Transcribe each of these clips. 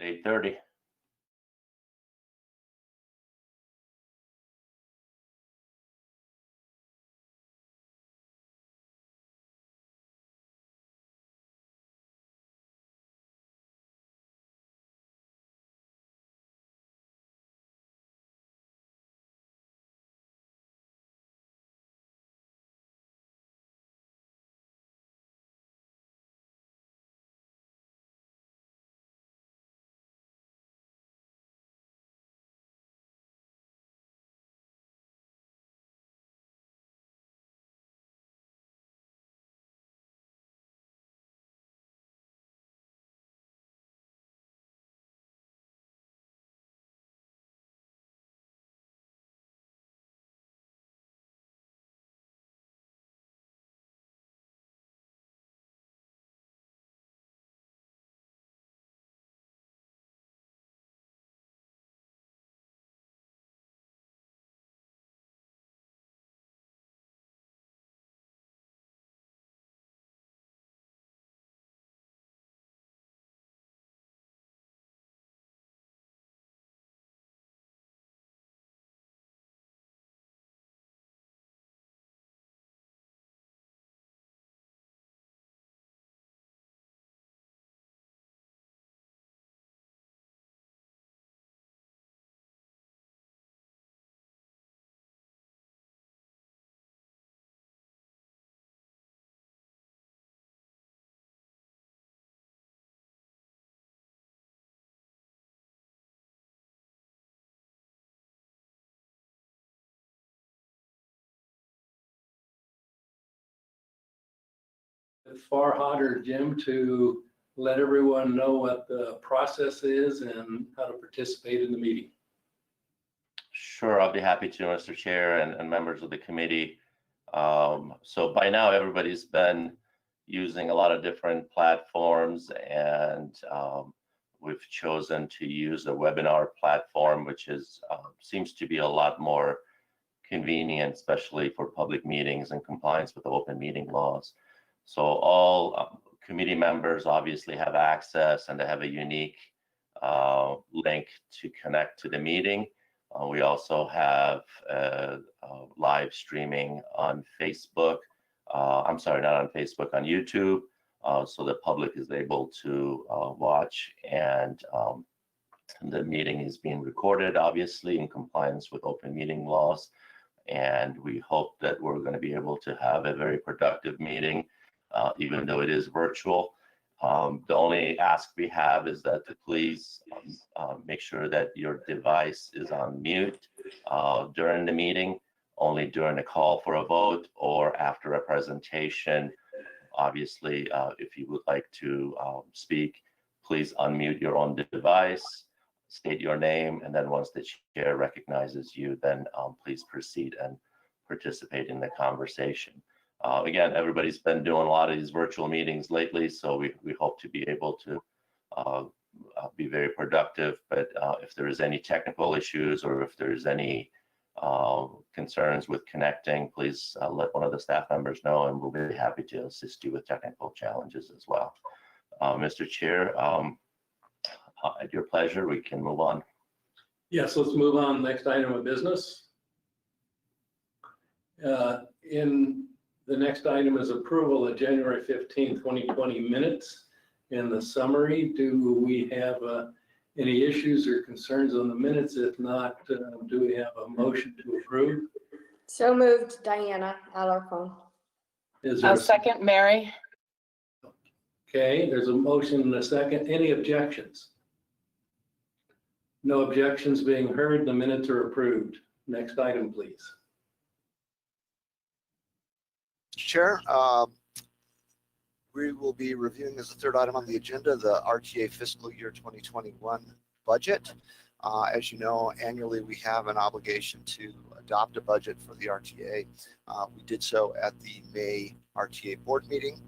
8:30. Farhad, Jim, to let everyone know what the process is and how to participate in the meeting. Sure, I'll be happy to, Mr. Chair and members of the committee. So by now, everybody's been using a lot of different platforms, and we've chosen to use a webinar platform, which is seems to be a lot more convenient, especially for public meetings and compliance with open meeting laws. So all committee members obviously have access, and they have a unique link to connect to the meeting. We also have live streaming on Facebook. I'm sorry, not on Facebook, on YouTube. So the public is able to watch, and the meeting is being recorded, obviously, in compliance with open meeting laws. And we hope that we're going to be able to have a very productive meeting, even though it is virtual. The only ask we have is that to please make sure that your device is on mute during the meeting, only during a call for a vote or after a presentation. Obviously, if you would like to speak, please unmute your own device, state your name, and then once the chair recognizes you, then please proceed and participate in the conversation. Again, everybody's been doing a lot of these virtual meetings lately, so we hope to be able to be very productive. But if there is any technical issues, or if there's any concerns with connecting, please let one of the staff members know, and we'll be happy to assist you with technical challenges as well. Mr. Chair, at your pleasure, we can move on. Yes, let's move on. Next item of business. In the next item is approval of January 15, 2020 minutes. In the summary, do we have any issues or concerns on the minutes? If not, do we have a motion to approve? So moved, Diana Alarcon. I'll second, Mary. Okay, there's a motion and a second. Any objections? No objections being heard, the minutes are approved. Next item, please. Chair, we will be reviewing as the third item on the agenda the RTA fiscal year 2021 budget. As you know, annually we have an obligation to adopt a budget for the RTA. We did so at the May RTA board meeting.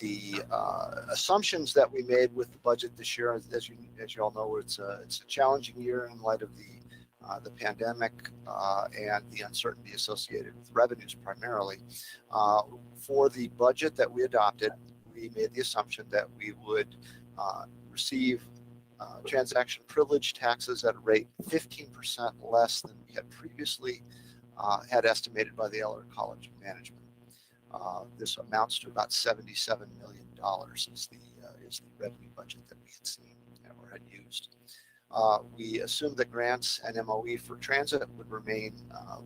The assumptions that we made with the budget this year, as you all know, it's a challenging year in light of the pandemic and the uncertainty associated with revenues primarily. For the budget that we adopted, we made the assumption that we would receive transaction privilege taxes at a rate 15% less than we had previously had estimated by the Eller College of Management. This amounts to about $77 million is the revenue budget that we had seen or had used. We assumed that grants and MOE for transit would remain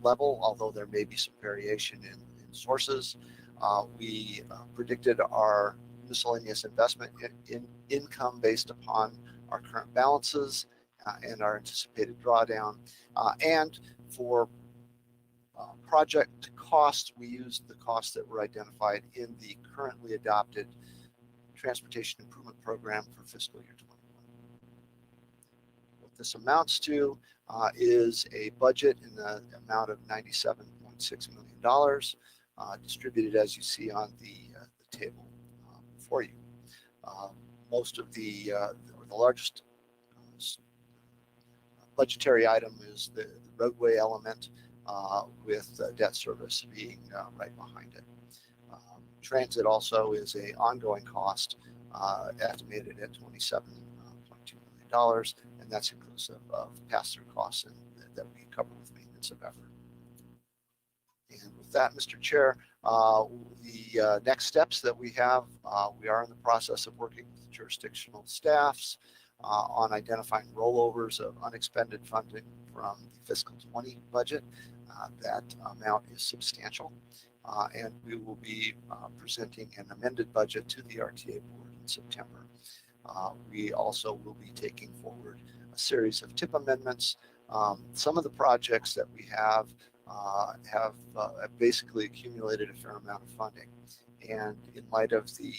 level, although there may be some variation in sources. We predicted our miscellaneous investment in income based upon our current balances and our anticipated drawdown. And for project costs, we used the costs that were identified in the currently adopted Transportation Improvement Program for fiscal year 21. What this amounts to is a budget in the amount of $97.6 million, distributed as you see on the table for you. Most of the largest budgetary item is the roadway element, with debt service being right behind it. Transit also is an ongoing cost, estimated at $27.2 million, and that's inclusive of pass-through costs that we cover with maintenance of effort. And with that, Mr. Chair, the next steps that we have, we are in the process of working with jurisdictional staffs on identifying rollovers of unexpended funding from the fiscal 20 budget. That amount is substantial, and we will be presenting an amended budget to the RTA board in September. We also will be taking forward a series of TIP amendments. Some of the projects that we have basically accumulated a fair amount of funding, and in light of the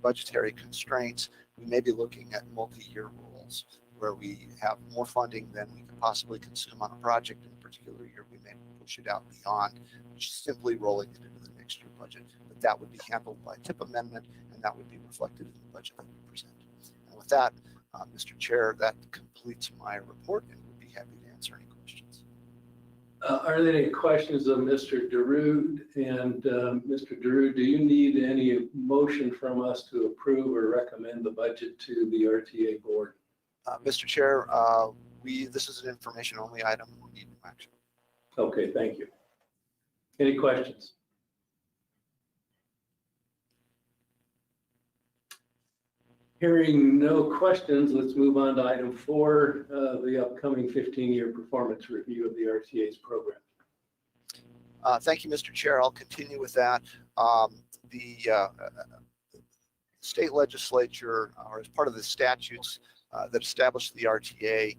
budgetary constraints, we may be looking at multi-year rules where we have more funding than we can possibly consume on a project in a particular year. We may push it out beyond just simply rolling it into the next year budget, but that would be handled by TIP amendment, and that would be reflected in the budget that we present. And with that, Mr. Chair, that completes my report, and we'll be happy to answer any questions. Are there any questions of Mr. Darude? And Mr. Darude, do you need any motion from us to approve or recommend the budget to the RTA board? Mr. Chair, this is an information-only item. We need no action. Okay, thank you. Any questions? Hearing no questions, let's move on to item 4, the upcoming 15-year performance review of the RTA's program. Thank you, Mr. Chair. I'll continue with that. The state legislature, or as part of the statutes that established the RTA,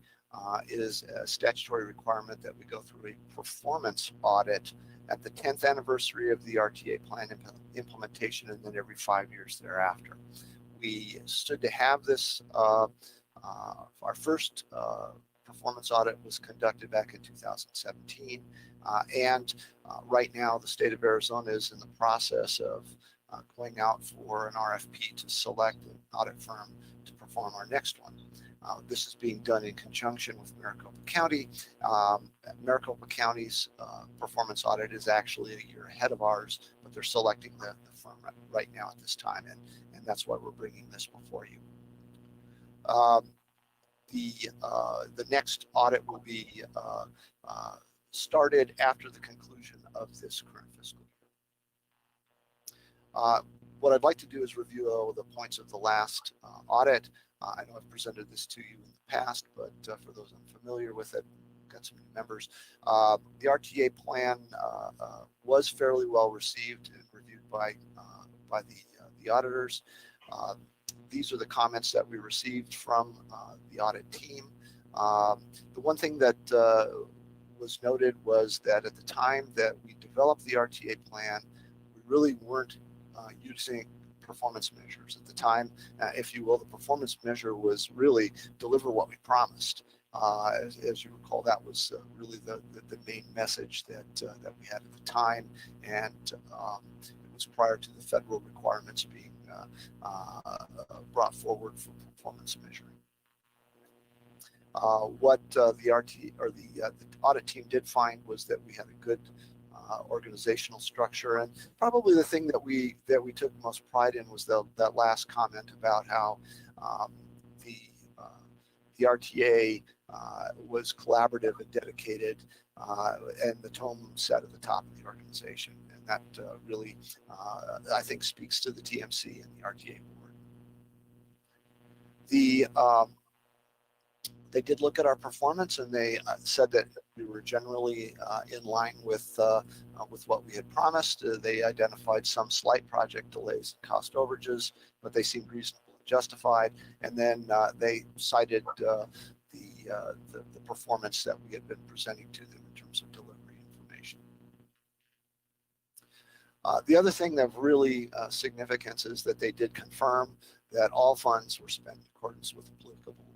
is a statutory requirement that we go through a performance audit at the 10th anniversary of the RTA plan implementation, and then every 5 years thereafter. We stood to have this. Our first performance audit was conducted back in 2017, and right now the state of Arizona is in the process of going out for an RFP to select an audit firm to perform our next one. This is being done in conjunction with Maricopa County. Maricopa County's performance audit is actually a year ahead of ours, but they're selecting the firm right now at this time, and that's why we're bringing this before you. The next audit will be started after the conclusion of this current fiscal year. What I'd like to do is review all the points of the last audit. I know I've presented this to you in the past, but for those unfamiliar with it, got some new members. The RTA plan was fairly well received and reviewed by the auditors. These are the comments that we received from the audit team. The one thing that was noted was that at the time that we developed the RTA plan, we really weren't using performance measures. At the time, if you will, the performance measure was really deliver what we promised. As you recall, that was really the main message that we had at the time, and it was prior to the federal requirements being brought forward for performance measuring. What the audit team did find was that we had a good organizational structure. And probably the thing that we took most pride in was that last comment about how the RTA was collaborative and dedicated, and the tone set at the top of the organization. And that really, I think, speaks to the TMC and the RTA board. They did look at our performance, and they said that we were generally in line with what we had promised. They identified some slight project delays and cost overages, but they seemed reasonable and justified. And then they cited the performance that we had been presenting to them in terms of delivery information. The other thing of really significance is that they did confirm that all funds were spent in accordance with applicable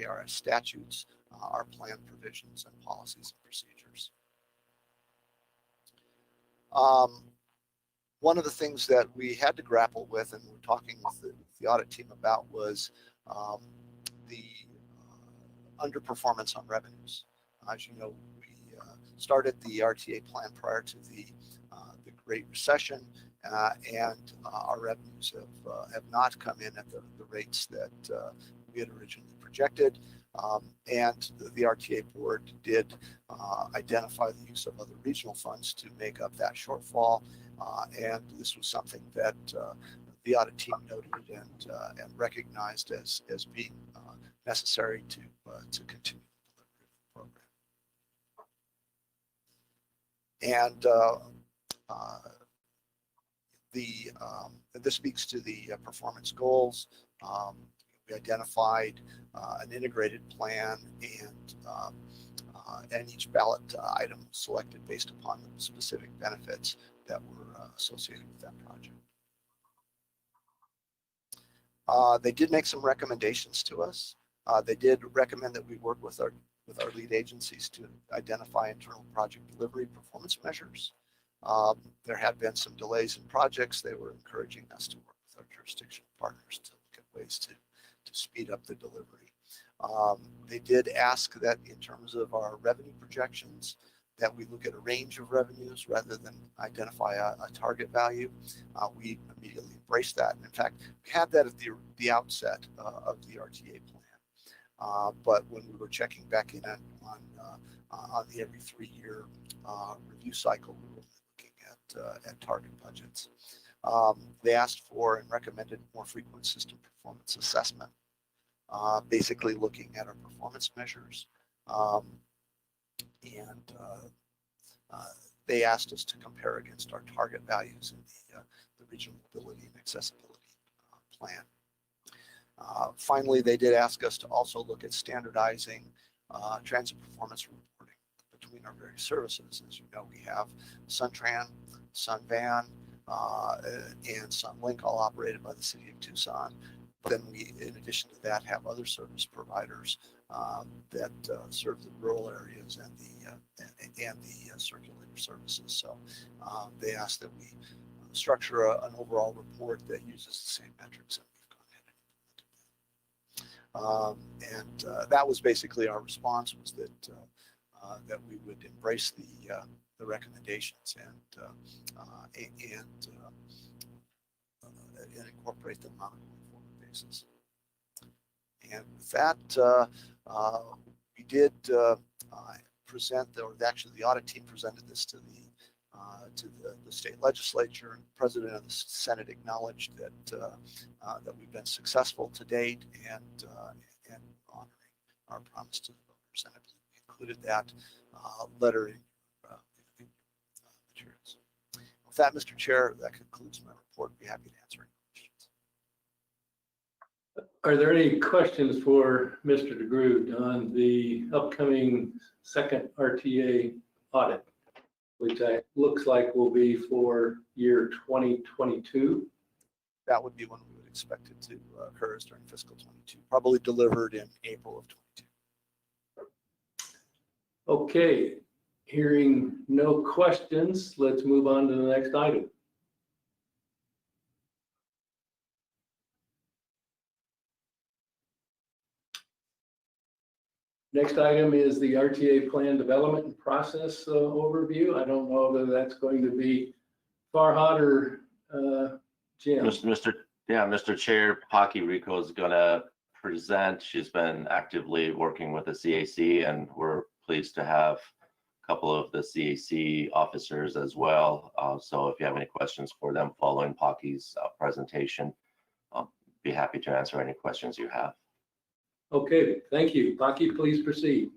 ARS statutes, our plan provisions, and policies and procedures. One of the things that we had to grapple with, and we're talking with the audit team about, was the underperformance on revenues. As you know, we started the RTA plan prior to the Great Recession, and our revenues have not come in at the rates that we had originally projected. And the RTA board did identify the use of other regional funds to make up that shortfall. And this was something that the audit team noted and recognized as being necessary to continue the delivery of the program. And this speaks to the performance goals. We identified an integrated plan, and each ballot item selected based upon the specific benefits that were associated with that project. They did make some recommendations to us. They did recommend that we work with our lead agencies to identify internal project delivery performance measures. There had been some delays in projects. They were encouraging us to work with our jurisdictional partners to look at ways to speed up the delivery. They did ask that in terms of our revenue projections, that we look at a range of revenues rather than identify a target value. We immediately embraced that. And in fact, we had that at the outset of the RTA plan. But when we were checking back in on the every 3-year review cycle, we were looking at target budgets. They asked for and recommended more frequent system performance assessment, basically looking at our performance measures. They asked us to compare against our target values in the regional mobility and accessibility plan. Finally, they did ask us to also look at standardizing transit performance reporting between our various services. As you know, we have SunTran, SunVan, and SunLink, all operated by the City of Tucson. Then we, in addition to that, have other service providers that serve the rural areas and the circulator services. So they asked that we structure an overall report that uses the same metrics that we've gone ahead and implemented. That was basically our response, was that we would embrace the recommendations and incorporate them on a going-forward basis. And with that, we did present, or actually the audit team presented this to the state legislature, and the president of the Senate acknowledged that we've been successful to date and honoring our promise to the voters. And I believe we included that letter in materials. With that, Mr. Chair, that concludes my report. I'd be happy to answer any questions. Are there any questions for Mr. DeGrood on the upcoming second RTA audit, which looks like will be for year 2022? That would be when we would expect it to occur during fiscal 22, probably delivered in April of 22. Okay, hearing no questions, let's move on to the next item. Next item is the RTA plan development and process overview. I don't know whether that's going to be Farhad or Jim. Mr. Chair, Paki Rico is gonna present. She's been actively working with the CAC, and we're pleased to have a couple of the CAC officers as well. So if you have any questions for them following Paki's presentation, I'll be happy to answer any questions you have. Okay, thank you. Paki, please proceed.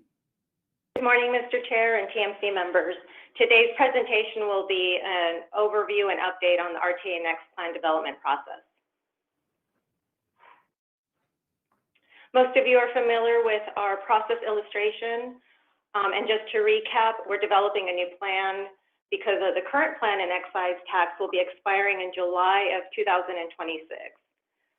Good morning, Mr. Chair and TMC members. Today's presentation will be an overview and update on the RTA Next Plan development process. Most of you are familiar with our process illustration. And just to recap, we're developing a new plan because of the current plan and excise tax will be expiring in July of 2026.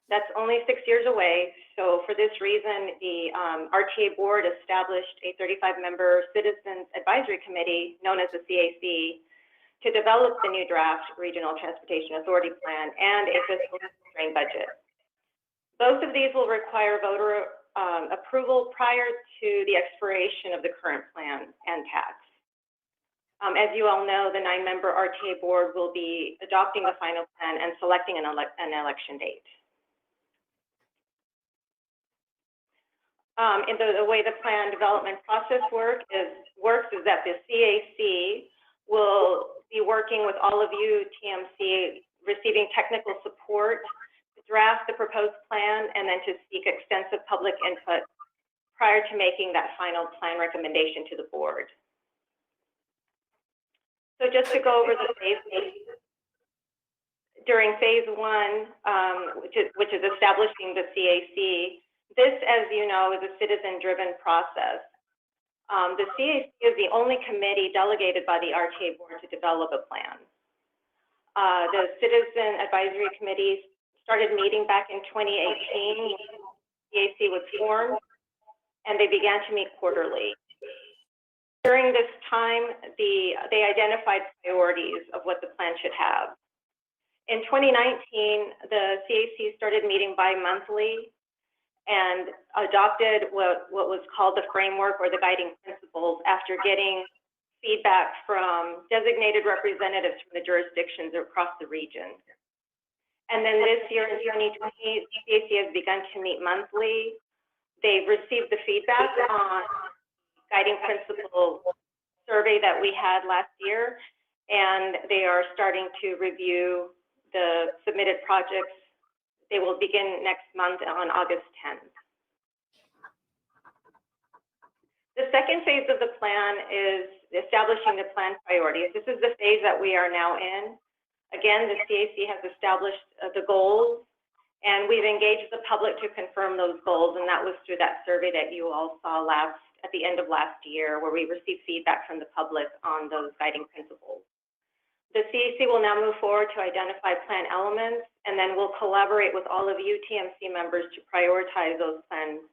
That's only 6 years away. So for this reason, the RTA board established a 35-member Citizens Advisory Committee, known as the CAC, to develop the new draft Regional Transportation Authority Plan and a fiscal constrained budget. Both of these will require voter approval prior to the expiration of the current plan and tax. As you all know, the 9-member RTA board will be adopting the final plan and selecting an election date. And the way the plan development process works is that the CAC will be working with all of you, TMC, receiving technical support to draft the proposed plan and then to seek extensive public input prior to making that final plan recommendation to the board. So just to go over the phases, during phase 1, which is establishing the CAC, this, as you know, is a citizen-driven process. The CAC is the only committee delegated by the RTA board to develop a plan. The Citizen Advisory Committee started meeting back in 2018 when the CAC was formed, and they began to meet quarterly. During this time, they identified priorities of what the plan should have. In 2019, the CAC started meeting bi-monthly and adopted what was called the framework or the guiding principles after getting feedback from designated representatives from the jurisdictions across the region. And then this year in 2020, CAC has begun to meet monthly. They've received the feedback on guiding principle survey that we had last year, and they are starting to review the submitted projects. They will begin next month on August 10th. The second phase of the plan is establishing the plan priorities. This is the phase that we are now in. Again, the CAC has established the goals, and we've engaged the public to confirm those goals, and that was through that survey that you all saw at the end of last year, where we received feedback from the public on those guiding principles. The CAC will now move forward to identify plan elements, and then we'll collaborate with all of you TMC members to prioritize those plan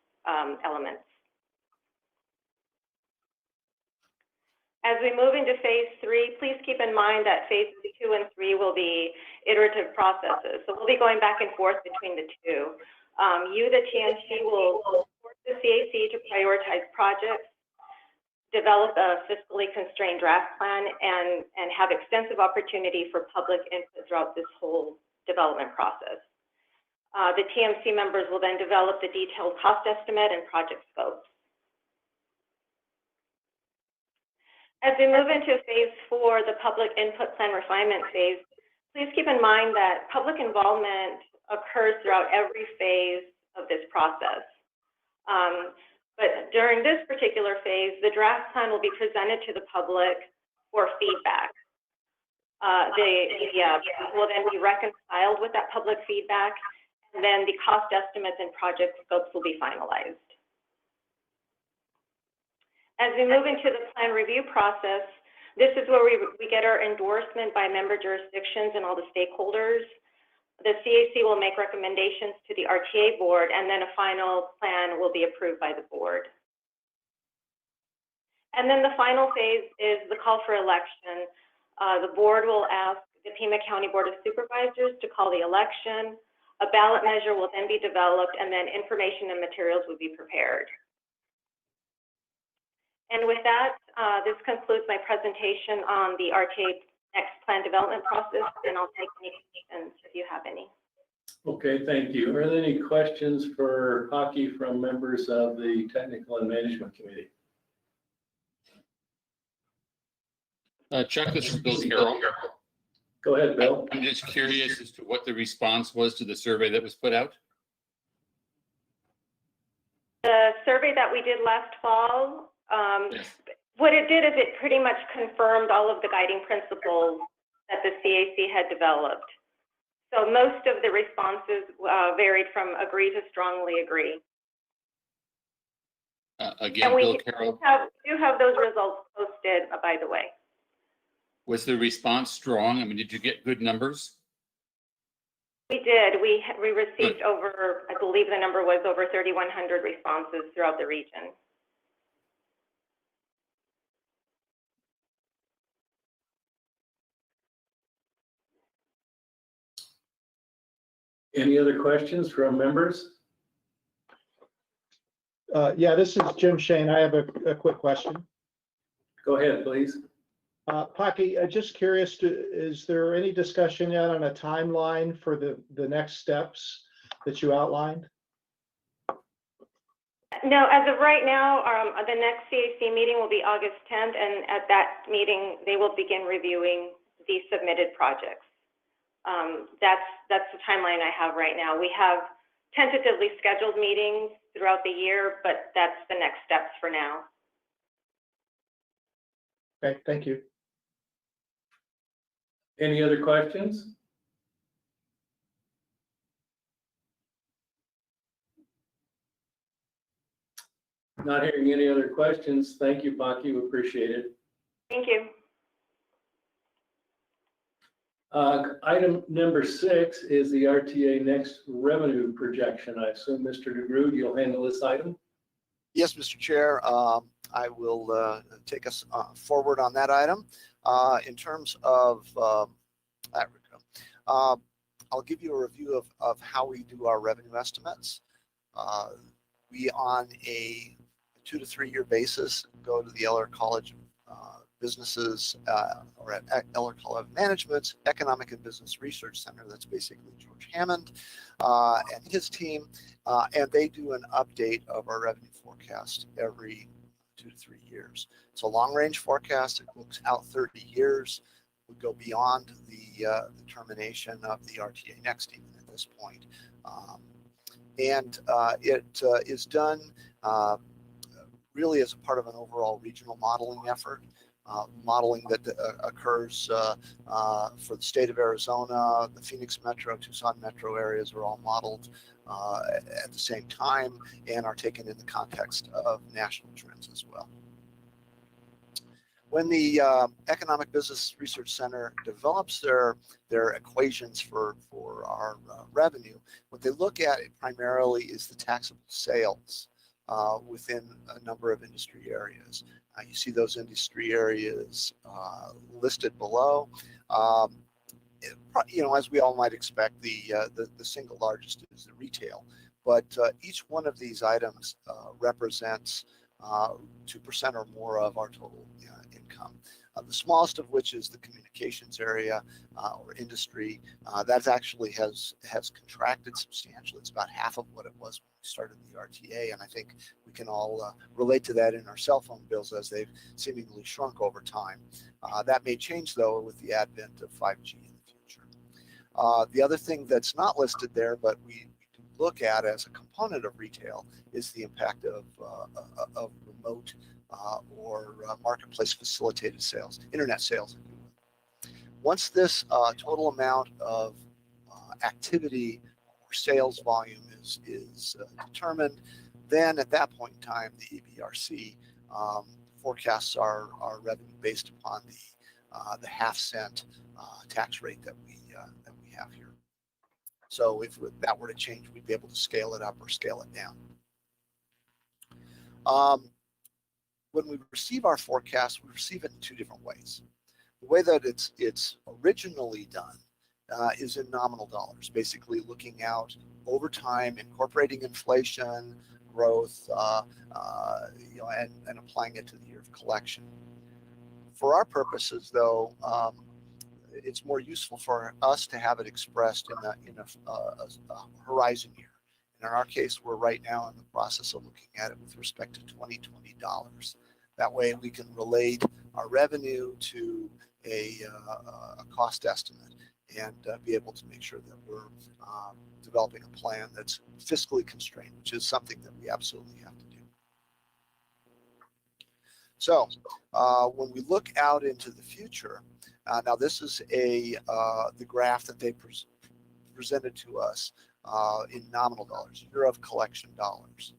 elements. As we move into phase 3, please keep in mind that phases 2 and 3 will be iterative processes. So we'll be going back and forth between the two. You, the TMC, will support the CAC to prioritize projects, develop a fiscally constrained draft plan, and have extensive opportunity for public input throughout this whole development process. The TMC members will then develop the detailed cost estimate and project scopes. As we move into phase 4, the public input plan refinement phase, please keep in mind that public involvement occurs throughout every phase of this process. But during this particular phase, the draft plan will be presented to the public for feedback. Will then be reconciled with that public feedback, and then the cost estimates and project scopes will be finalized. As we move into the plan review process, this is where we get our endorsement by member jurisdictions and all the stakeholders. The CAC will make recommendations to the RTA board, and then a final plan will be approved by the board. And then the final phase is the call for election. The board will ask the Pima County Board of Supervisors to call the election. A ballot measure will then be developed, and then information and materials will be prepared. And with that, this concludes my presentation on the RTA Next Plan development process, and I'll take any questions if you have any. Okay, thank you. Are there any questions for Hockey from members of the Technical and Management Committee? Chuck, this is Bill Carroll. Go ahead, Bill. I'm just curious as to what the response was to the survey that was put out. The survey that we did last fall, Yes. what it did is it pretty much confirmed all of the guiding principles that the CAC had developed. So most of the responses varied from agree to strongly agree. Again, And we Bill Carroll, do have those results posted, by the way. was the response strong? I mean, did you get good numbers? We did. We received over, I believe the number was over 3,100 responses throughout the region. Any other questions from members? Yeah, this is Jim Shane. I have a quick question. Go ahead, please. Pocky, just curious, is there any discussion yet on a timeline for the next steps that you outlined? No, as of right now, the next CAC meeting will be August 10th, and at that meeting, they will begin reviewing the submitted projects. That's the timeline I have right now. We have tentatively scheduled meetings throughout the year, but that's the next steps for now. Okay, thank you. Any other questions? Not hearing any other questions. Thank you, Pocky. We appreciate it. Thank you. Item number 6 is the RTA Next revenue projection. I assume, Mr. DeGrood, you'll handle this item? Yes, Mr. Chair, I will take us forward on that item. In terms of, I'll give you a review of how we do our revenue estimates. We, on a 2 to 3 year basis, go to the Eller College Businesses or at Eller College of Management Economic and Business Research Center. That's basically George Hammond and his team, and they do an update of our revenue forecast every 2 to 3 years. It's a long range forecast. It looks out 30 years. We go beyond the termination of the RTA Next even at this point. And it is done really as a part of an overall regional modeling effort. Modeling that occurs for the state of Arizona, the Phoenix Metro, Tucson Metro areas are all modeled at the same time and are taken in the context of national trends as well. When the Economic Business Research Center develops their equations for our revenue, what they look at primarily is the taxable sales within a number of industry areas. You see those industry areas listed below. You know, as we all might expect, the single largest is the retail, but each one of these items represents 2% or more of our total income. The smallest of which is the communications area or industry. That actually has contracted substantially. It's about half of what it was when we started the RTA, and I think we can all relate to that in our cell phone bills as they've seemingly shrunk over time. That may change though with the advent of 5G in the future. The other thing that's not listed there, but we look at as a component of retail, is the impact of remote or marketplace facilitated sales, internet sales. Once this total amount of activity or sales volume is determined, then at that point in time, the EBRC forecasts our revenue based upon the half-cent tax rate that we have here. So if that were to change, we'd be able to scale it up or scale it down. When we receive our forecast, we receive it in 2 different ways. The way that it's originally done is in nominal dollars, basically looking out over time, incorporating inflation, growth, and applying it to the year of collection. For our purposes, though, it's more useful for us to have it expressed in a horizon year. And in our case, we're right now in the process of looking at it with respect to 2020 dollars. That way, we can relate our revenue to a cost estimate and be able to make sure that we're developing a plan that's fiscally constrained, which is something that we absolutely have to do. So when we look out into the future, now this is the graph that they presented to us in nominal dollars, year of collection dollars.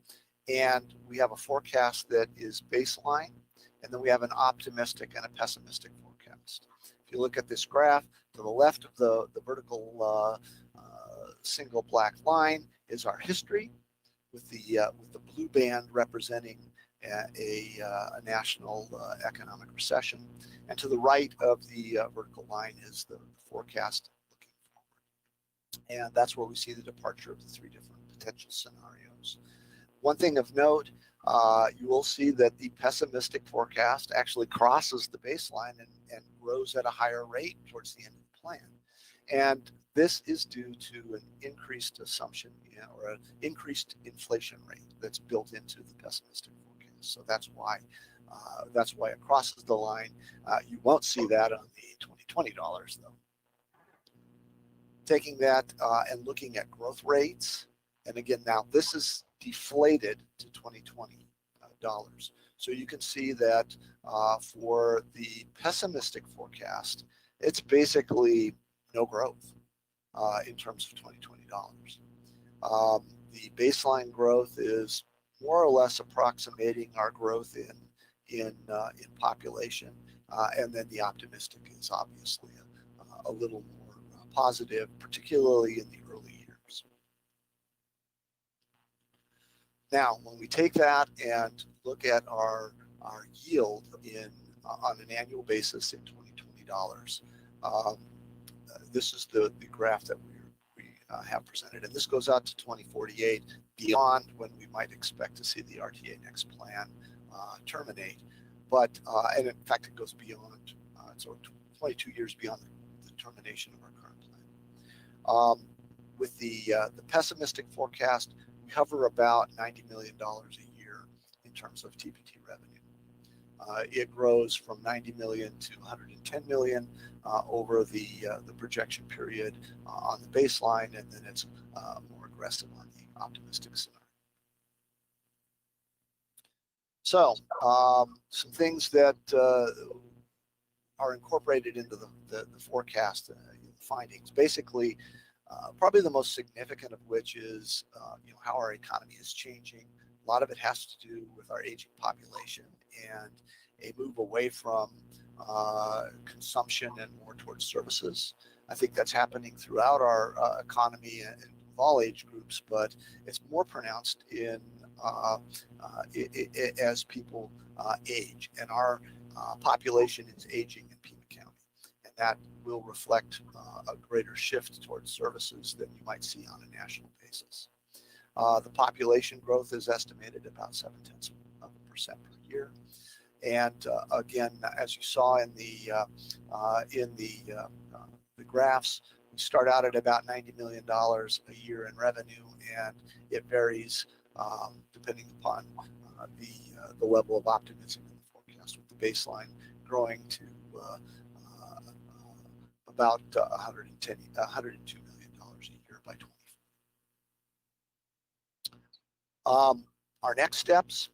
And we have a forecast that is baseline, and then we have an optimistic and a pessimistic forecast. If you look at this graph, to the left of the vertical single black line is our history, with the blue band representing a national economic recession. And to the right of the vertical line is the forecast looking forward. And that's where we see the departure of the three different potential scenarios. One thing of note, you will see that the pessimistic forecast actually crosses the baseline and grows at a higher rate towards the end of the plan. And this is due to an increased assumption, or an increased inflation rate that's built into the pessimistic forecast. So that's why it crosses the line. You won't see that on the 2020 dollars, though. Taking that and looking at growth rates, and again, now this is deflated to 2020 dollars. So you can see that for the pessimistic forecast, it's basically no growth in terms of 2020 dollars. The baseline growth is more or less approximating our growth in population, and then the optimistic is obviously a little more positive, particularly in the early years. Now, when we take that and look at our yield on an annual basis in 2020 dollars, this is the graph that we have presented, and this goes out to 2048, beyond when we might expect to see the RTA next plan terminate. But and in fact, it goes beyond, so 22 years beyond the termination of our current plan. With the pessimistic forecast, we hover about $90 million a year in terms of TPT revenue. It grows from 90 million to 110 million over the projection period on the baseline, and then it's more aggressive on the optimistic scenario. So some things that are incorporated into the forecast findings. Basically, probably the most significant of which is how our economy is changing. A lot of it has to do with our aging population and a move away from consumption and more towards services. I think that's happening throughout our economy and all age groups, but it's more pronounced as people age, and our population is aging in Pima County, and that will reflect a greater shift towards services than you might see on a national basis. The population growth is estimated about 0.7% per year. And again, as you saw in the graphs, we start out at about $90 million a year in revenue, and it varies depending upon the level of optimism in the forecast, with the baseline growing to about $102 million a year by 2040. Our next steps,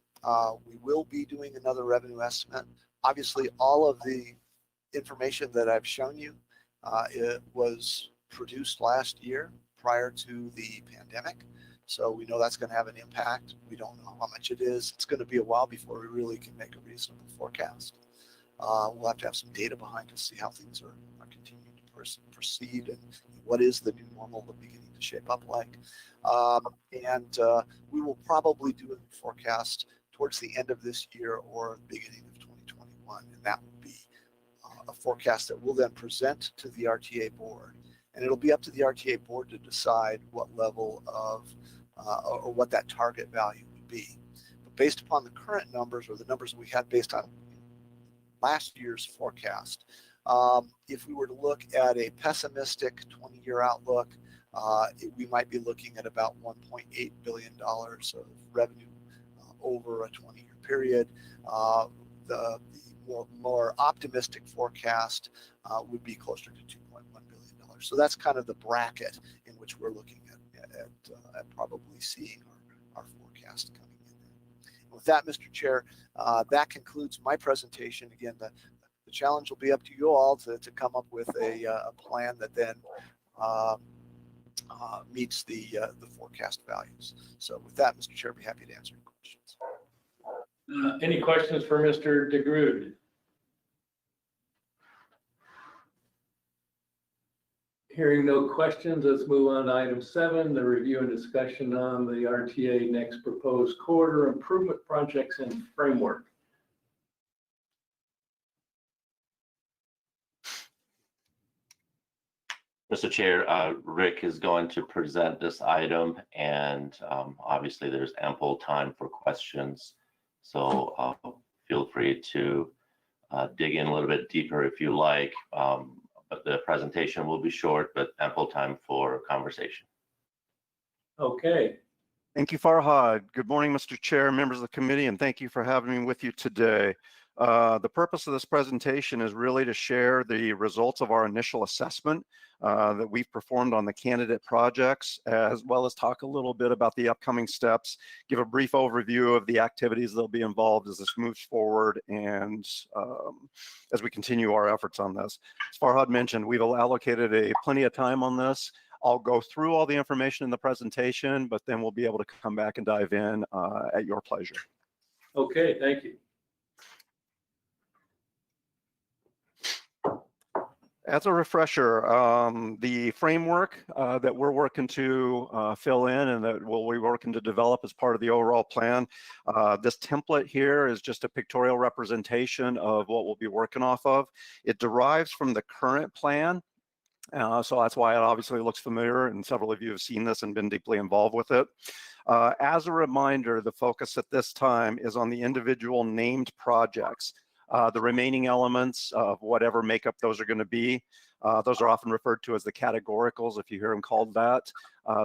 we will be doing another revenue estimate. Obviously, all of the information that I've shown you, it was produced last year prior to the pandemic. So we know that's going to have an impact. We don't know how much it is. It's going to be a while before we really can make a reasonable forecast. We'll have to have some data behind to see how things are continuing to proceed and what is the new normal beginning to shape up like. And we will probably do a forecast towards the end of this year or the beginning of 2021. And that will be a forecast that we'll then present to the RTA board. And it'll be up to the RTA board to decide what level of, or what that target value would be. But based upon the current numbers, or the numbers we had based on last year's forecast, if we were to look at a pessimistic 20-year outlook, we might be looking at about $1.8 billion of revenue over a 20-year period. The more optimistic forecast would be closer to $2.1 billion. So that's kind of the bracket in which we're looking at probably seeing our forecast coming in. And with that, Mr. Chair, that concludes my presentation. Again, the challenge will be up to you all to come up with a plan that then meets the forecast values. So with that, Mr. Chair, I'd be happy to answer your questions. Any questions for Mr. DeGrood? Hearing no questions, let's move on to item 7, the review and discussion on the RTA next proposed corridor improvement projects and framework. Mr. Chair, Rick is going to present this item, and obviously there's ample time for questions. So feel free to dig in a little bit deeper if you like. But the presentation will be short, but ample time for conversation. Okay. Thank you, Farhad. Good morning, Mr. Chair, members of the committee, and thank you for having me with you today. The purpose of this presentation is really to share the results of our initial assessment that we've performed on the candidate projects, as well as talk a little bit about the upcoming steps, give a brief overview of the activities that'll be involved as this moves forward, and as we continue our efforts on this. As Farhad mentioned, we've allocated plenty of time on this. I'll go through all the information in the presentation, but then we'll be able to come back and dive in at your pleasure. Okay, thank you. As a refresher, the framework that we're working to fill in and that we'll be working to develop as part of the overall plan, this template here is just a pictorial representation of what we'll be working off of. It derives from the current plan. So that's why it obviously looks familiar, and several of you have seen this and been deeply involved with it. As a reminder, the focus at this time is on the individual named projects. The remaining elements of whatever makeup those are going to be, those are often referred to as the categoricals, if you hear them called that.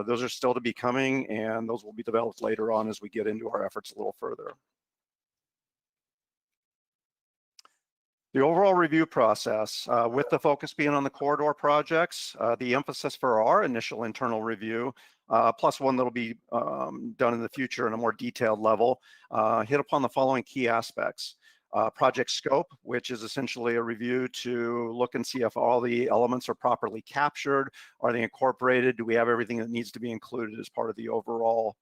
Those are still to be coming, and those will be developed later on as we get into our efforts a little further. The overall review process, with the focus being on the corridor projects, the emphasis for our initial internal review, plus one that'll be done in the future in a more detailed level, hit upon the following key aspects. Project scope, which is essentially a review to look and see if all the elements are properly captured. Are they incorporated? Do we have everything that needs to be included as part of the overall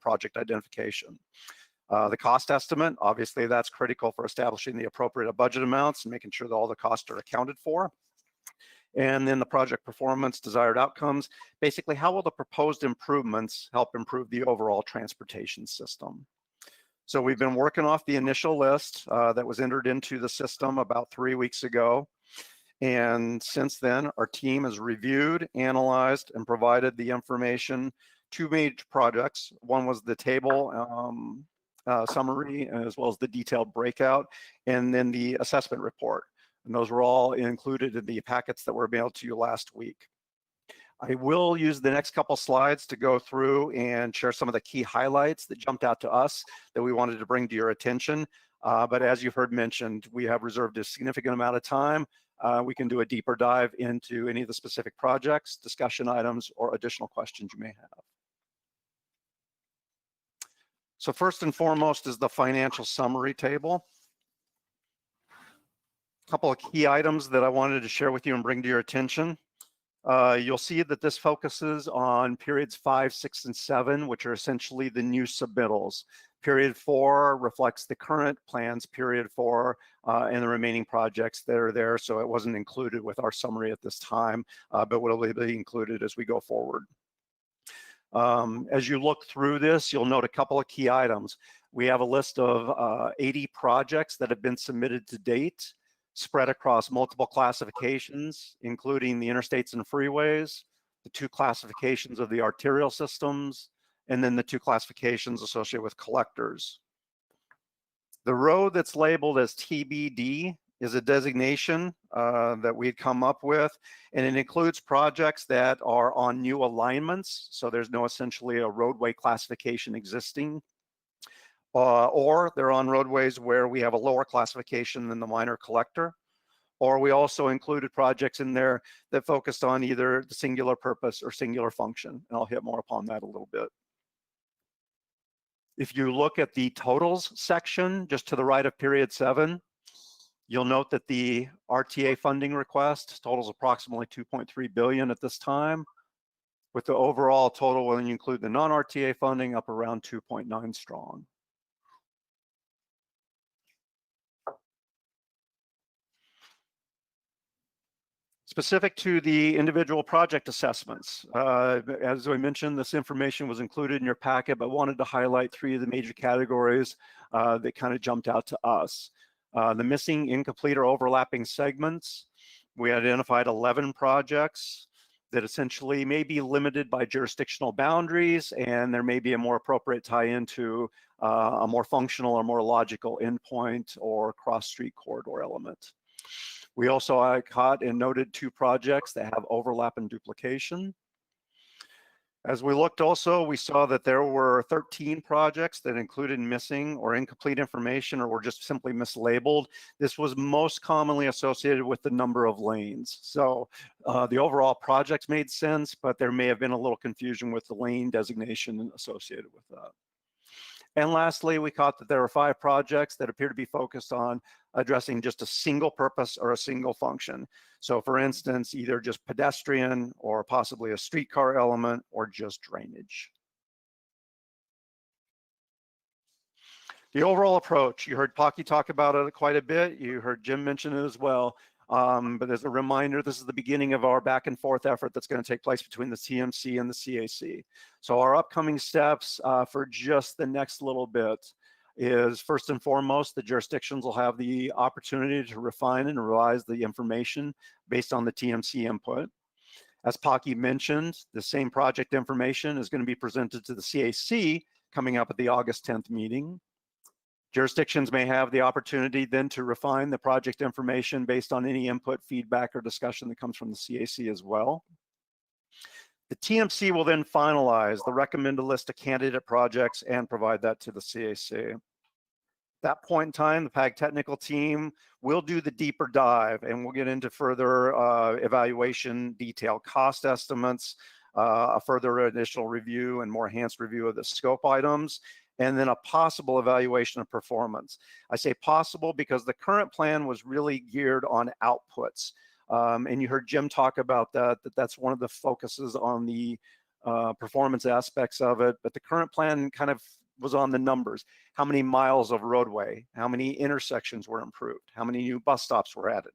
project identification? The cost estimate, obviously that's critical for establishing the appropriate budget amounts and making sure that all the costs are accounted for. And then the project performance, desired outcomes. Basically, how will the proposed improvements help improve the overall transportation system? So we've been working off the initial list that was entered into the system about 3 weeks ago. And since then, our team has reviewed, analyzed, and provided the information. 2 major projects. One was the table summary, as well as the detailed breakout, and then the assessment report. And those were all included in the packets that were mailed to you last week. I will use the next couple slides to go through and share some of the key highlights that jumped out to us that we wanted to bring to your attention. But as you've heard mentioned, we have reserved a significant amount of time. We can do a deeper dive into any of the specific projects, discussion items, or additional questions you may have. So first and foremost is the financial summary table. A couple of key items that I wanted to share with you and bring to your attention. You'll see that this focuses on periods 5, 6, and 7, which are essentially the new submittals. Period 4 reflects the current plans, period 4, and the remaining projects that are there. So it wasn't included with our summary at this time, but will be included as we go forward. As you look through this, you'll note a couple of key items. We have a list of 80 projects that have been submitted to date, spread across multiple classifications, including the interstates and freeways, the 2 classifications of the arterial systems, and then the 2 classifications associated with collectors. The road that's labeled as TBD is a designation that we'd come up with, and it includes projects that are on new alignments, so there's no essentially a roadway classification existing, or they're on roadways where we have a lower classification than the minor collector, or we also included projects in there that focused on either the singular purpose or singular function, and I'll hit more upon that a little bit. If you look at the totals section just to the right of period 7, you'll note that the RTA funding request totals approximately 2.3 billion at this time, with the overall total, when you include the non-RTA funding, up around 2.9 strong. Specific to the individual project assessments, as I mentioned, this information was included in your packet, but wanted to highlight 3 of the major categories that kind of jumped out to us. The missing, incomplete, or overlapping segments. We identified 11 projects that essentially may be limited by jurisdictional boundaries, and there may be a more appropriate tie-in to a more functional or more logical endpoint or cross-street corridor element. We also caught and noted 2 projects that have overlap and duplication. As we looked also, we saw that there were 13 projects that included missing or incomplete information or were just simply mislabeled. This was most commonly associated with the number of lanes. So the overall projects made sense, but there may have been a little confusion with the lane designation associated with that. And lastly, we caught that there were 5 projects that appear to be focused on addressing just a single purpose or a single function. So for instance, either just pedestrian or possibly a streetcar element or just drainage. The overall approach, you heard Pocky talk about it quite a bit. You heard Jim mention it as well. But as a reminder, this is the beginning of our back and forth effort that's going to take place between the TMC and the CAC. So our upcoming steps for just the next little bit is, first and foremost, the jurisdictions will have the opportunity to refine and revise the information based on the TMC input. As Pocky mentioned, the same project information is going to be presented to the CAC coming up at the August 10th meeting. Jurisdictions may have the opportunity then to refine the project information based on any input, feedback, or discussion that comes from the CAC as well. The TMC will then finalize the recommended list of candidate projects and provide that to the CAC. At that point in time, the PAG technical team will do the deeper dive, and we'll get into further evaluation, detailed cost estimates, a further additional review and more enhanced review of the scope items, and then a possible evaluation of performance. I say possible because the current plan was really geared on outputs. And you heard Jim talk about that that's one of the focuses on the performance aspects of it, but the current plan kind of was on the numbers. How many miles of roadway, how many intersections were improved, how many new bus stops were added.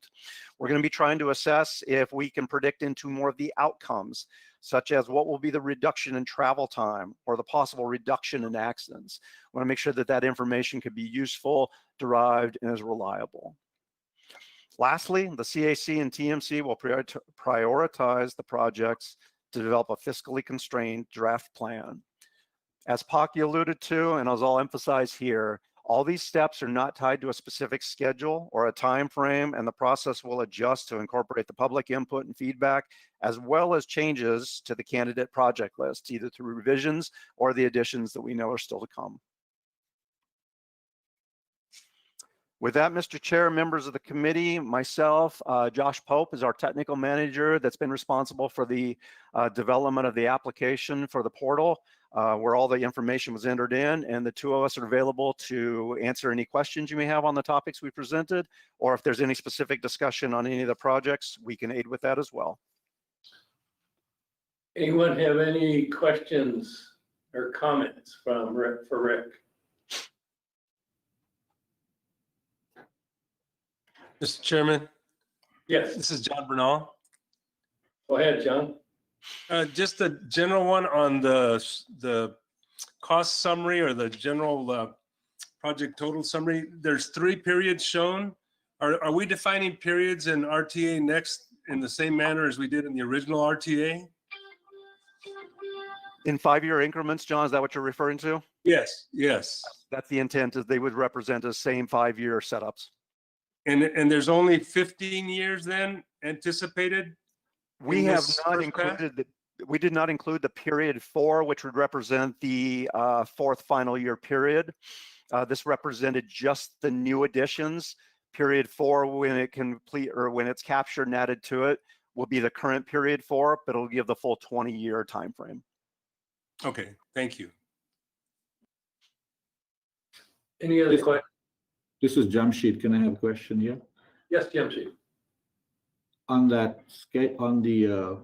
We're going to be trying to assess if we can predict into more of the outcomes, such as what will be the reduction in travel time or the possible reduction in accidents. We want to make sure that that information could be useful, derived, and is reliable. Lastly, the CAC and TMC will prioritize the projects to develop a fiscally constrained draft plan. As Pocky alluded to, and as I'll emphasize here, all these steps are not tied to a specific schedule or a time frame, and the process will adjust to incorporate the public input and feedback, as well as changes to the candidate project list, either through revisions or the additions that we know are still to come. With that, Mr. Chair, members of the committee, myself, Josh Pope is our technical manager that's been responsible for the development of the application for the portal, where all the information was entered in, and the 2 of us are available to answer any questions you may have on the topics we presented, or if there's any specific discussion on any of the projects, we can aid with that as well. Anyone have any questions or comments for Rick? Mr. Chairman, Yes, this is John Bernal. go ahead, John. Just a general one on the cost summary or the general project total summary. There's 3 periods shown. Are we defining periods in RTA next in the same manner as we did in the original RTA? In 5-year increments, John, is that what you're referring to? Yes, yes. That's the intent, is they would represent the same 5-year setups. And there's only 15 years then anticipated? We in have this not first pass? included, we did not include the period 4, which would represent the 4th final year period. This represented just the new additions. Period 4, when it complete or when it's captured and added to it, will be the current period 4, but it'll give the full 20-year time frame. Okay, thank you. Any other questions? This is Jamshid. Can I have a question here? Yes, Jamshid. On that on the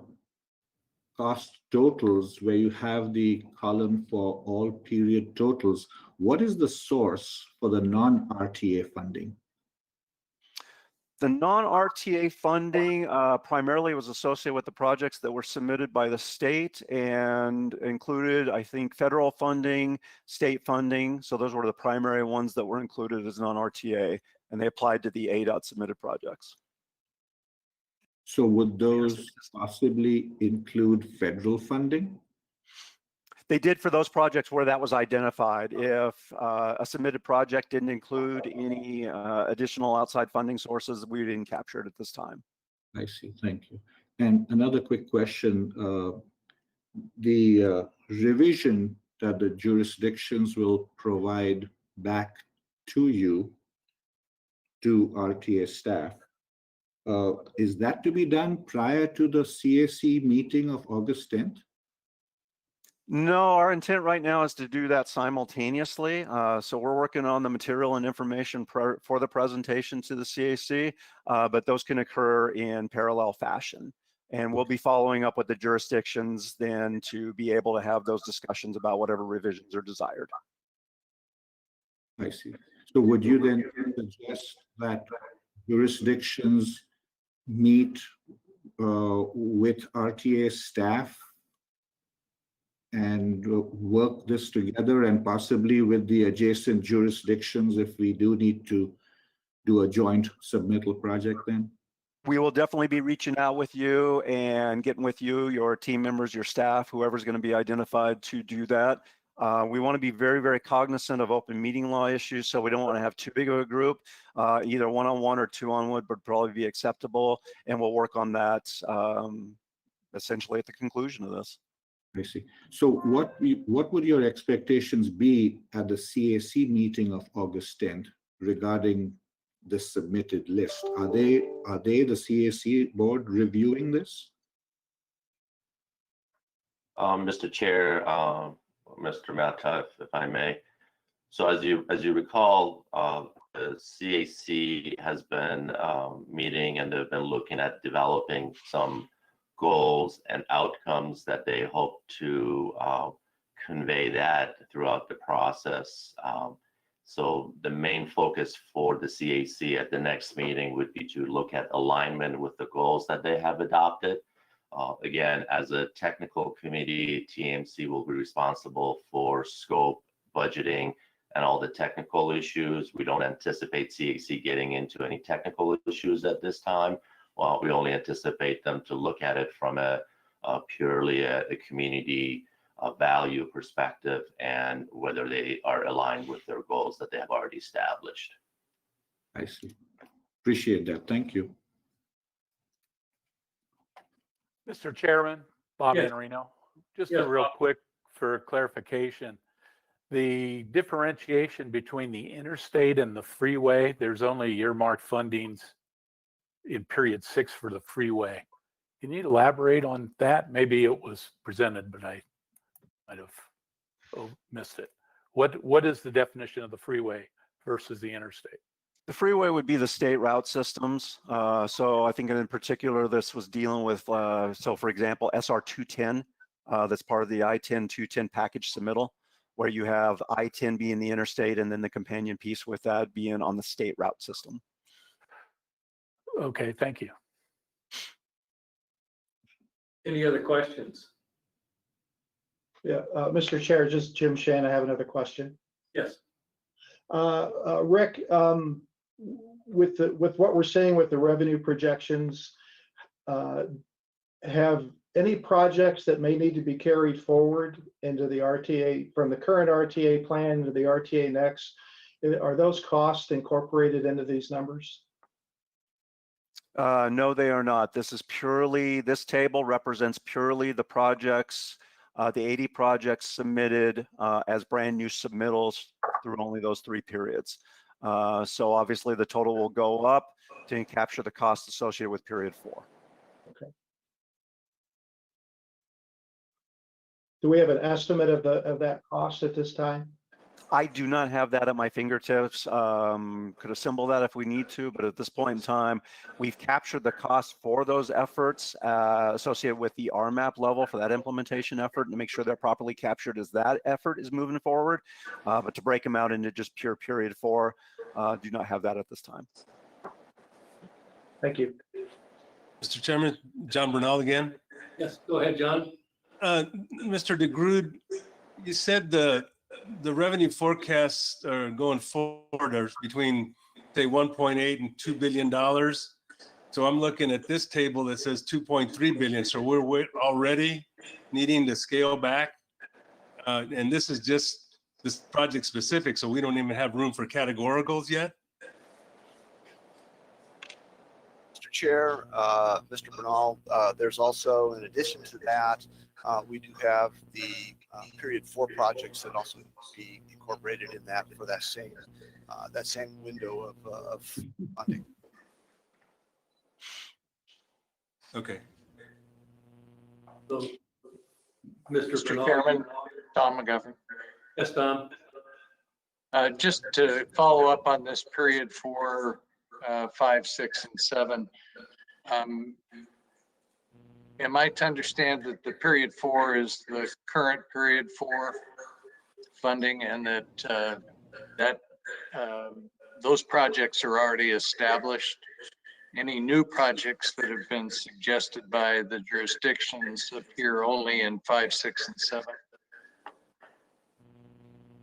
cost totals, where you have the column for all period totals, what is the source for the non-RTA funding? The non-RTA funding primarily was associated with the projects that were submitted by the state and included, I think, federal funding, state funding. So those were the primary ones that were included as non-RTA, and they applied to the ADOT submitted projects. So would those possibly include federal funding? They did for those projects where that was identified. If a submitted project didn't include any additional outside funding sources, we didn't capture it at this time. I see, thank you. And another quick question, the revision that the jurisdictions will provide back to you, to RTA staff, is that to be done prior to the CAC meeting of August 10th? No, our intent right now is to do that simultaneously. So we're working on the material and information for the presentation to the CAC, but those can occur in parallel fashion. And we'll be following up with the jurisdictions then to be able to have those discussions about whatever revisions are desired. I see. So would you then suggest that jurisdictions meet with RTA staff and work this together, and possibly with the adjacent jurisdictions if we do need to do a joint submittal project then? We will definitely be reaching out with you and getting with you, your team members, your staff, whoever's going to be identified to do that. We want to be very, very cognizant of open meeting law issues, so we don't want to have too big of a group. Either one-on-one or two-on-one would probably be acceptable, and we'll work on that essentially at the conclusion of this. I see. So what would your expectations be at the CAC meeting of August 10th regarding the submitted list? Are they the CAC board reviewing this? Mr. Chair, Mr. Mehta, if I may. So as you recall, the CAC has been meeting, and they've been looking at developing some goals and outcomes that they hope to convey that throughout the process. So the main focus for the CAC at the next meeting would be to look at alignment with the goals that they have adopted. Again, as a technical committee, TMC will be responsible for scope, budgeting, and all the technical issues. We don't anticipate CAC getting into any technical issues at this time. Well, we only anticipate them to look at it from a purely a community value perspective, and whether they are aligned with their goals that they have already established. I see. Appreciate that. Thank you. Mr. Chairman, Bob Yes. Iannarino, just Yes, a real Bob. quick for clarification. The differentiation between the interstate and the freeway, there's only earmarked fundings in period 6 for the freeway. Can you elaborate on that? Maybe it was presented, but I might have missed it. What is the definition of the freeway versus the interstate? The freeway would be the state route systems. So I think in particular, this was dealing with, so for example, SR 210, that's part of the I-10 210 package submittal, where you have I-10 being the interstate and then the companion piece with that being on the state route system. Okay, thank you. Any other questions? Yeah, Mr. Chair, just Jim Shan, I have another question. Yes. Rick, with what we're saying with the revenue projections, have any projects that may need to be carried forward into the RTA, from the current RTA plan to the RTA next, are those costs incorporated into these numbers? No, they are not. This table represents purely the projects, the 80 projects submitted as brand new submittals through only those 3 periods. So obviously the total will go up to capture the costs associated with period 4. Okay. Do we have an estimate of that cost at this time? I do not have that at my fingertips. Could assemble that if we need to, but at this point in time, we've captured the cost for those efforts associated with the RMAP level for that implementation effort, and to make sure they're properly captured as that effort is moving forward. But to break them out into just pure period 4, do not have that at this time. Thank you. Mr. Chairman, John Bernal again. Yes, go ahead, John. Mr. DeGrood, you said the revenue forecasts are going forward are between, say, 1.8 and $2 billion. So I'm looking at this table that says 2.3 billion. So we're already needing to scale back. And this is just this project specific, so we don't even have room for categoricals yet. Mr. Chair, Mr. Bernal, there's also, in addition to that, we do have the period 4 projects that also be incorporated in that for that same window of funding. Okay. So, Mr. Bernal. Chairman, Tom McGovern. Yes, Tom. Just to follow up on this period 4, 5, 6, and 7. Am I to understand that the period 4 is the current period 4 funding, and that those projects are already established? Any new projects that have been suggested by the jurisdictions appear only in 5, 6, and 7?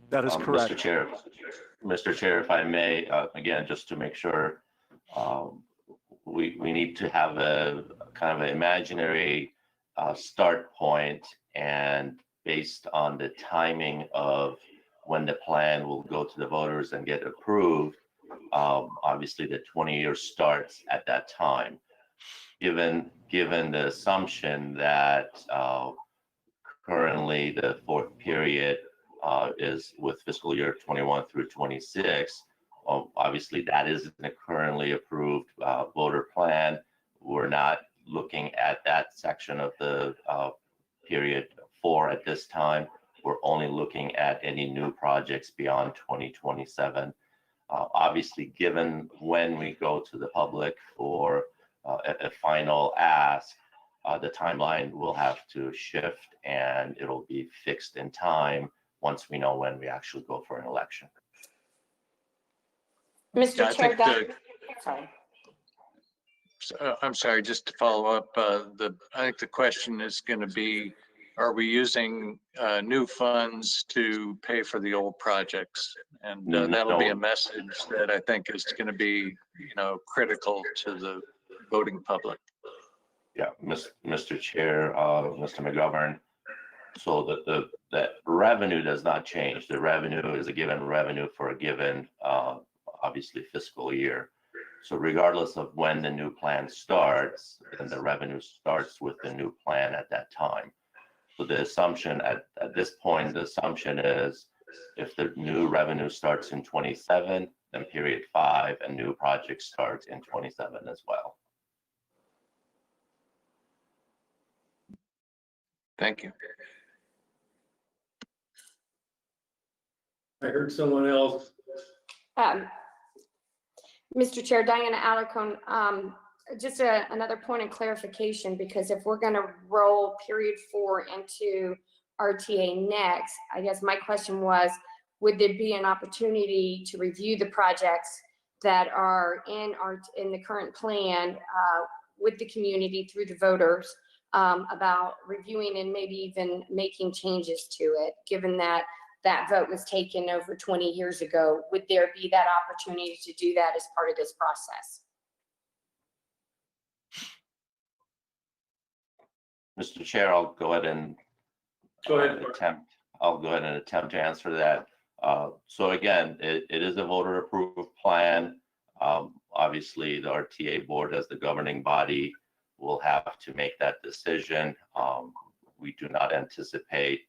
That is correct. Mr. Chair, if I may, again, just to make sure, we need to have a kind of an imaginary start point, and based on the timing of when the plan will go to the voters and get approved, obviously the 20-year starts at that time. Given the assumption that currently the 4th period is with fiscal year 21 through 26, obviously that isn't a currently approved voter plan. We're not looking at that section of the period 4 at this time. We're only looking at any new projects beyond 2027. Obviously, given when we go to the public for a final ask, the timeline will have to shift, and it'll be fixed in time once we know when we actually go for an election. Mr. Chair, sorry. I'm sorry, just to follow up, I think the question is going to be, are we using new funds to pay for the old projects? And that'll be a message that I think is going to be, critical to the voting public. Yeah, Mr. Chair, Mr. McGovern. So that revenue does not change. The revenue is a given revenue for a given, obviously, fiscal year. So regardless of when the new plan starts, then the revenue starts with the new plan at that time. So the assumption at this point, the assumption is if the new revenue starts in 27, then period 5 and new project starts in 27 as well. Thank you. I heard someone else. Mr. Chair, Diana Alarcon, just another point of clarification, because if we're going to roll period 4 into RTA next, I guess my question was, would there be an opportunity to review the projects that are in the current plan with the community through the voters about reviewing and maybe even making changes to it, given that that vote was taken over 20 years ago? Would there be that opportunity to do that as part of this process? Mr. Chair, I'll go ahead and I'll go ahead and attempt to answer that. So again, it is a voter approved plan. Obviously, the RTA board as the governing body will have to make that decision. We do not anticipate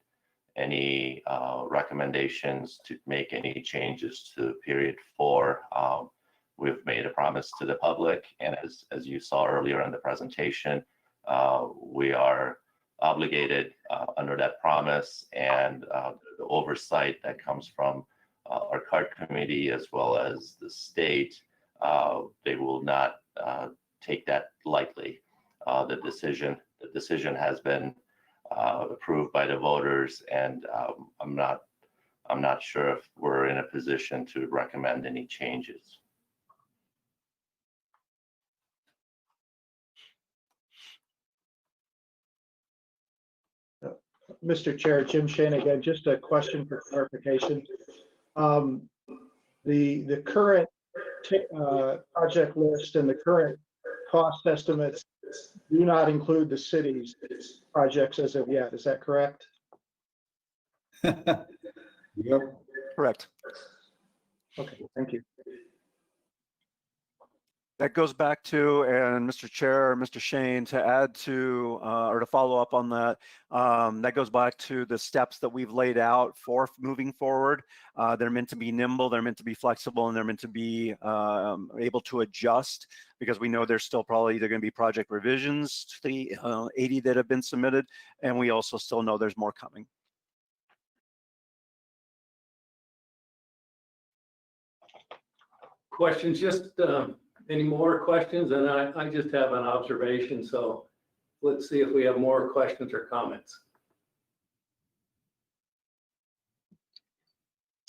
any recommendations to make any changes to period 4. We've made a promise to the public, and as you saw earlier in the presentation, we are obligated under that promise, and the oversight that comes from our CART committee as well as the state, they will not take that lightly. The decision has been approved by the voters, and I'm not sure if we're in a position to recommend any changes. Mr. Chair, Jim Shane again, just a question for clarification. The current project list and the current cost estimates do not include the city's projects as of yet. Is that correct? Yep. Correct. Okay, thank you. That goes back to, and Mr. Chair, Mr. Shane, to add to, or to follow up on that, that goes back to the steps that we've laid out for moving forward. They're meant to be nimble, they're meant to be flexible, and they're meant to be able to adjust, because we know there's still probably either going to be project revisions to the 80 that have been submitted, and we also still know there's more coming. Questions, just any more questions? And I just have an observation, so let's see if we have more questions or comments.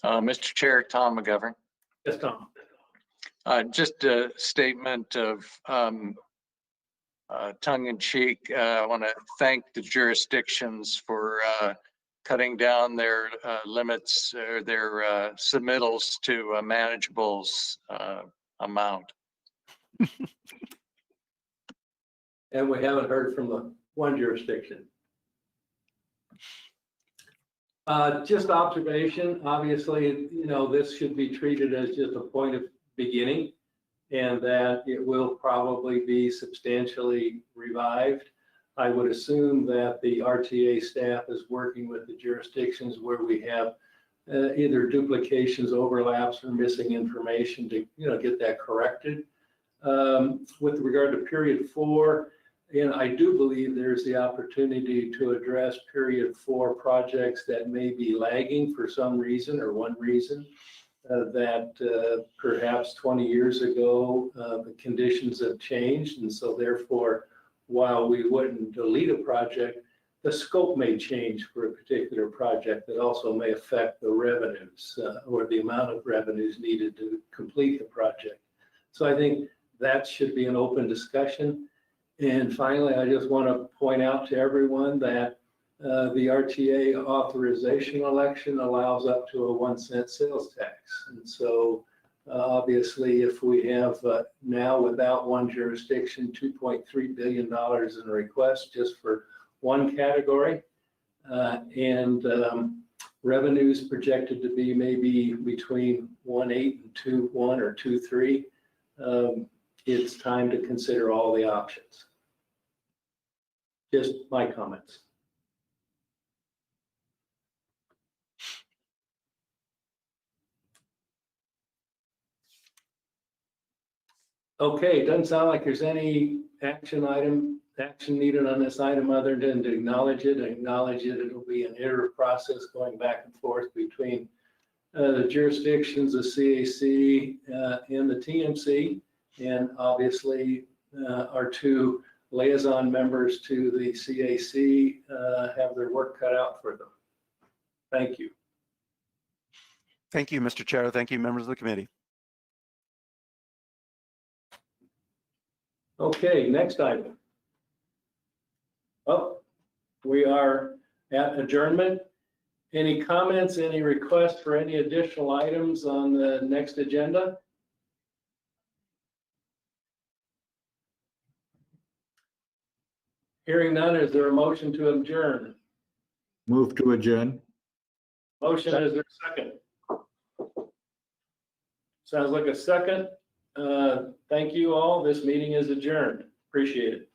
Mr. Chair, Tom McGovern. Yes, Tom. Just a statement of tongue in cheek. I want to thank the jurisdictions for cutting down their limits or their submittals to a manageable amount. And we haven't heard from the one jurisdiction. Just observation, obviously, you know, this should be treated as just a point of beginning, and that it will probably be substantially revived. I would assume that the RTA staff is working with the jurisdictions where we have either duplications, overlaps, or missing information to, you know, get that corrected. With regard to period 4, and I do believe there's the opportunity to address period 4 projects that may be lagging for some reason or one reason, that perhaps 20 years ago, the conditions have changed. And so therefore, while we wouldn't delete a project, the scope may change for a particular project that also may affect the revenues or the amount of revenues needed to complete the project. So I think that should be an open discussion. And finally, I just want to point out to everyone that the RTA authorization election allows up to a 1-cent sales tax. And so obviously, if we have now without one jurisdiction, $2.3 billion in requests just for one category, and revenues projected to be maybe between 1.8 and 2.1 or 2.3, it's time to consider all the options. Just my comments. Okay, doesn't sound like there's any action needed on this item other than to acknowledge it. It'll be an iterative process going back and forth between the jurisdictions, the CAC, and the TMC, and obviously our two liaison members to the CAC have their work cut out for them. Thank you. Thank you, Mr. Chair. Thank you, members of the committee. Okay, next item. Oh, we are at adjournment. Any comments, any requests for any additional items on the next agenda? Hearing none, is there a motion to adjourn? Move to adjourn. Motion, is there a second? Sounds like a second. Thank you all. This meeting is adjourned. Appreciate it.